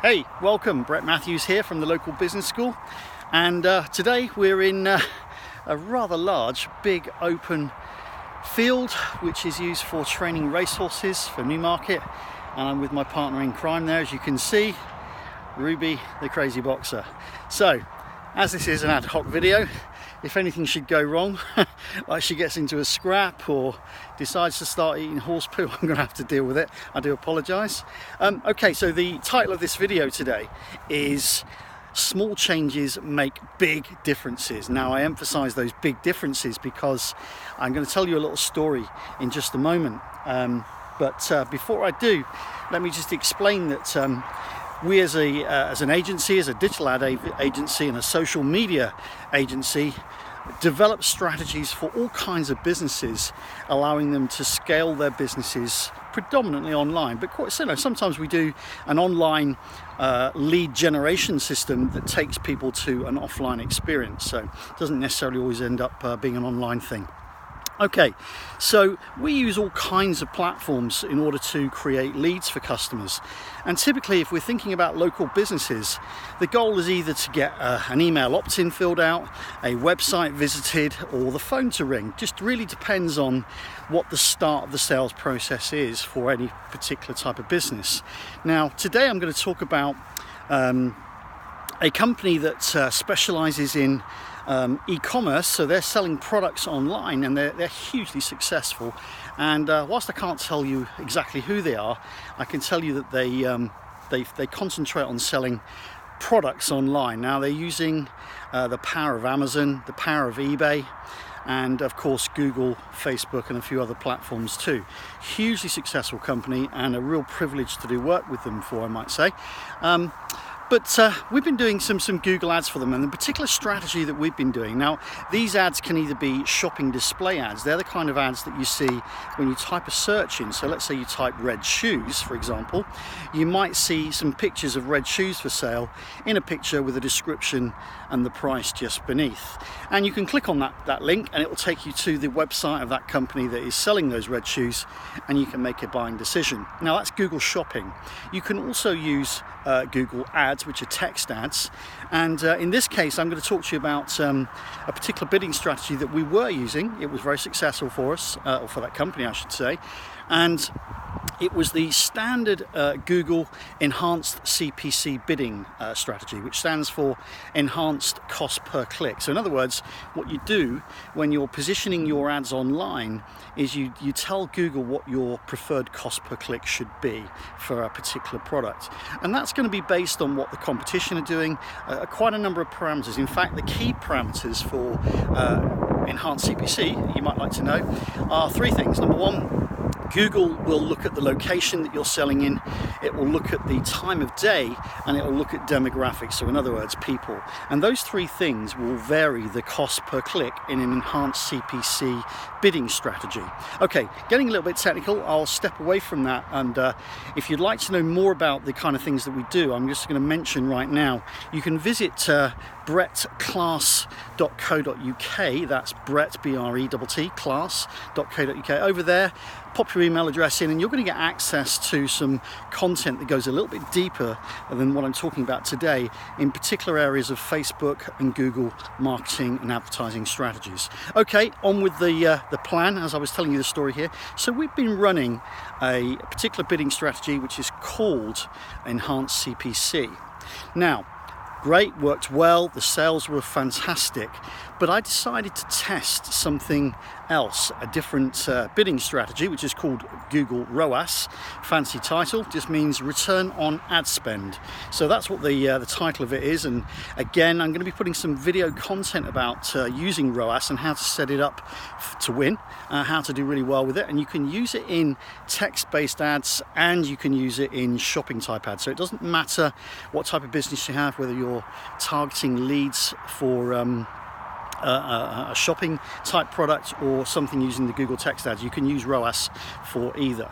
Hey, welcome. Brett Matthews here from the local business school, and today we're in a rather large, big open field which is used for training racehorses for Newmarket, and I'm with my partner in crime there, as you can see, Ruby the crazy boxer. So, as this is an ad hoc video, if anything should go wrong, like she gets into a scrap or decides to start eating horse poo, I'm going to have to deal with it. I do apologise. Okay, so the title of this video today is Small Changes Make Big Differences. Now, I emphasise those big differences because I'm going to tell you a little story in just a moment. But before I do, let me just explain that we as an agency, as a digital ad agency and a social media agency, develop strategies for all kinds of businesses, allowing them to scale their businesses predominantly online. But quite sometimes we do an online lead generation system that takes people to an offline experience. So it doesn't necessarily always end up being an online thing. Okay, so we use all kinds of platforms in order to create leads for customers, and typically if we're thinking about local businesses, the goal is either to get an email opt-in filled out, a website visited, or the phone to ring. Just really depends on what the start of the sales process is for any particular type of business. Now today I'm going to talk about a company that specializes in e-commerce, so they're selling products online, and they're hugely successful. And whilst I can't tell you exactly who they are, I can tell you that they concentrate on selling products online. Now they're using the power of Amazon, the power of eBay, and of course Google, Facebook, and a few other platforms too. Hugely successful company, and a real privilege to do work with them for, I might say. But we've been doing some Google ads for them, and the particular strategy that we've been doing. Now, these ads can either be shopping display ads. They're the kind of ads that you see when you type a search in. So let's say you type red shoes, for example. You might see some pictures of red shoes for sale in a picture with a description and the price just beneath. And you can click on that link, and it will take you to the website of that company that is selling those red shoes, and you can make a buying decision. Now, that's Google Shopping. You can also use Google Ads, which are text ads, and in this case I'm going to talk to you about a particular bidding strategy that we were using. It was very successful for us, or for that company I should say, and it was the standard Google Enhanced CPC bidding strategy, which stands for Enhanced Cost Per Click. So in other words, what you do when you're positioning your ads online is you tell Google what your preferred cost per click should be for a particular product. And that's going to be based on what the competition are doing, quite a number of parameters. In fact, the key parameters for Enhanced CPC, you might like to know, are three things. Number one, Google will look at the location that you're selling in, it will look at the time of day, and it will look at demographics, so in other words, people. And those three things will vary the cost per click in an enhanced CPC bidding strategy. Okay, getting a little bit technical, I'll step away from that, and if you'd like to know more about the kind of things that we do, I'm just going to mention right now, you can visit brettclass.co.uk. That's Brett, B-R-E-T-T, class.co.uk. Over there, pop your email address in, and you're going to get access to some content that goes a little bit deeper than what I'm talking about today, in particular areas of Facebook and Google marketing and advertising strategies. Okay, on with the plan, as I was telling you the story here. So we've been running a particular bidding strategy which is called Enhanced CPC. Now, great, worked well, the sales were fantastic, but I decided to test something else, a different bidding strategy, which is called Google ROAS. Fancy title, just means return on ad spend. So that's what the title of it is, and again I'm going to be putting some video content about using ROAS and how to set it up to win, how to do really well with it, and you can use it in text-based ads and you can use it in shopping type ads. So it doesn't matter what type of business you have, whether you're targeting leads for a shopping type product or something using the Google text ads, you can use ROAS for either.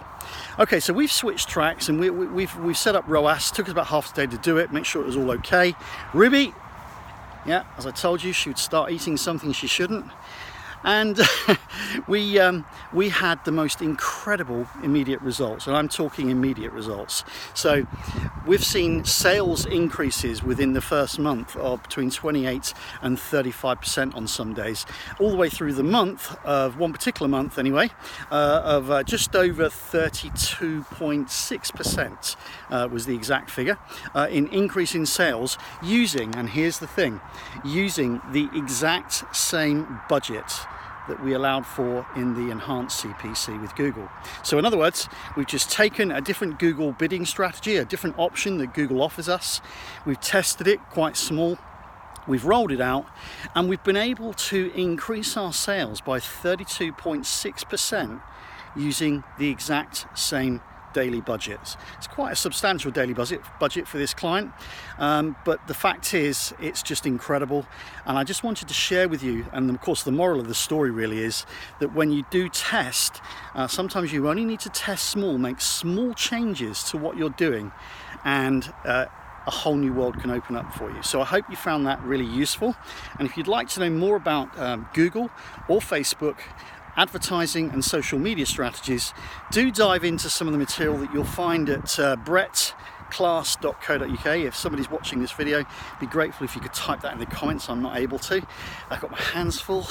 Okay, so we've switched tracks, and we've set up ROAS. Took us about half a day to do it, make sure it was all okay. Ruby, yeah, as I told you, she would start eating something she shouldn't. And we had the most incredible immediate results, and I'm talking immediate results. So we've seen sales increases within the first month of between 28 and 35% on some days, all the way through the month of one particular month anyway, of just over 32.6% was the exact figure in increase in sales using, and here's the thing, using the exact same budget that we allowed for in the enhanced CPC with Google. So in other words, we've just taken a different Google bidding strategy, a different option that Google offers us. We've tested it quite small. We've rolled it out, and we've been able to increase our sales by 32.6% using the exact same daily budgets. It's quite a substantial daily budget for this client, but the fact is it's just incredible, and I just wanted to share with you. And of course the moral of the story really is that when you do test, sometimes you only need to test small, make small changes to what you're doing, and a whole new world can open up for you. So I hope you found that really useful, and if you'd like to know more about Google or Facebook advertising and social media strategies, do dive into some of the material that you'll find at brettclass.co.uk. If somebody's watching this video, I'd be grateful if you could type that in the comments. I'm not able to. I've got my hands full.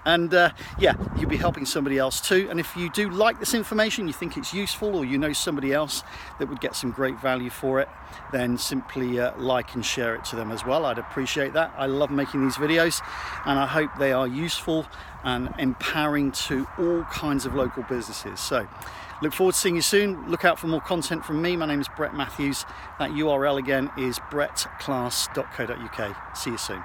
And yeah, you'll be helping somebody else too. And if you do like this information, you think it's useful, or you know somebody else that would get some great value for it, then simply like and share it to them as well. I'd appreciate that. I love making these videos, and I hope they are useful and empowering to all kinds of local businesses. So look forward to seeing you soon. Look out for more content from me. My name is Brett Matthews. That URL again is brettclass.co.uk. See you soon.